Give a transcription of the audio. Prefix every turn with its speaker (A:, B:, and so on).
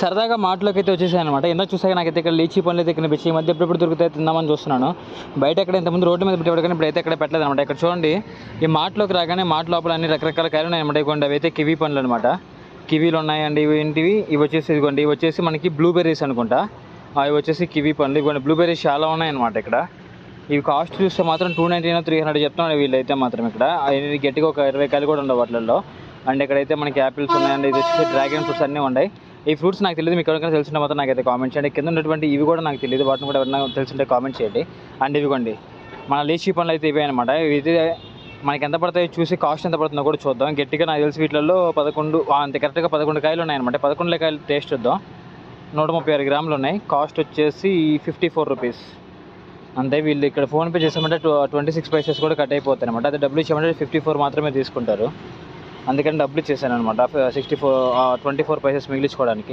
A: సరదాగా మార్ట్లోకి అయితే వచ్చేసాను అనమాట. ఎందుకు చూసాక నాకైతే ఇక్కడ లీచీ పండ్లు అయితే ఇక్కడ ఈ మధ్య ఎప్పుడెప్పుడు దొరుకుతాయి తిందామని చూస్తున్నాను. బయట ఎక్కడ ఇంతకుముందు రోడ్డు మీద పెట్టేవాడు కానీ ఇప్పుడైతే ఎక్కడ పెట్టలేదు అనమాట. ఇక్కడ చూడండి, ఈ మార్ట్లోకి రాగానే మార్ట్ లోపల అన్ని రకరకాల కాయలు ఉన్నాయన్నమాట. ఇవ్వండి, అవి అయితే కివీ పండ్లు అనమాట. కివీలు ఉన్నాయండి. ఇవి ఏంటివి? ఇవి వచ్చేసి ఇదిగోండి, ఇవి వచ్చేసి మనకి బ్లూబెర్రీస్ అనుకుంటా. అవి వచ్చేసి కివీ పండ్లు. ఇవ్వండి, బ్లూబెర్రీస్ చాలా ఉన్నాయన్నమాట ఇక్కడ. ఇవి కాస్ట్ చూస్తే మాత్రం 299 300 చెప్తున్నాడు వీళ్ళైతే మాత్రం. ఇక్కడ అవి గట్టిగా ఒక 20 కాయలు కూడా ఉండవు వాటిల్లో. అండ్ ఇక్కడైతే మనకి యాపిల్స్ ఉన్నాయండి. ఇది వచ్చేసి డ్రాగన్ ఫ్రూట్స్ అన్నీ ఉన్నాయి. ఈ ఫ్రూట్స్ నాకు తెలియదు, మీకు ఎవరికైనా తెలిసిన మాత్రం నాకైతే కామెంట్ చేయండి. కింద ఉన్నటువంటి ఇవి కూడా నాకు తెలియదు, వాటిని కూడా ఎవరైనా తెలిసింటే కామెంట్ చేయండి. అండ్ ఇవిగోండి మన లీచీ పండ్లు అయితే ఇవే అనమాట. ఇవి మనకి ఎంత పడతాయో చూసి కాస్ట్ ఎంత పడుతుందో కూడా చూద్దాం. గట్టిగా నాకు తెలిసి వీటిల్లో 11 అంతే కరెక్ట్గా 11 కాయలు ఉన్నాయన్నమాట. 11 కాయలు టేస్ట్ చూద్దాం. 136 గ్రాములు ఉన్నాయి. కాస్ట్ వచ్చేసి 54 రూపీస్ అంతే. వీళ్ళు ఇక్కడ ఫోన్పే చేసామంటే 26 పైసెస్ కూడా కట్ అయిపోతాయి అనమాట. అది డబ్బులు ఇచ్చామంటే 54 మాత్రమే తీసుకుంటారు. అందుకని డబ్బులు ఇచ్చేసాను అనమాట. 24 పైసెస్ మిగిలించుకోవడానికి.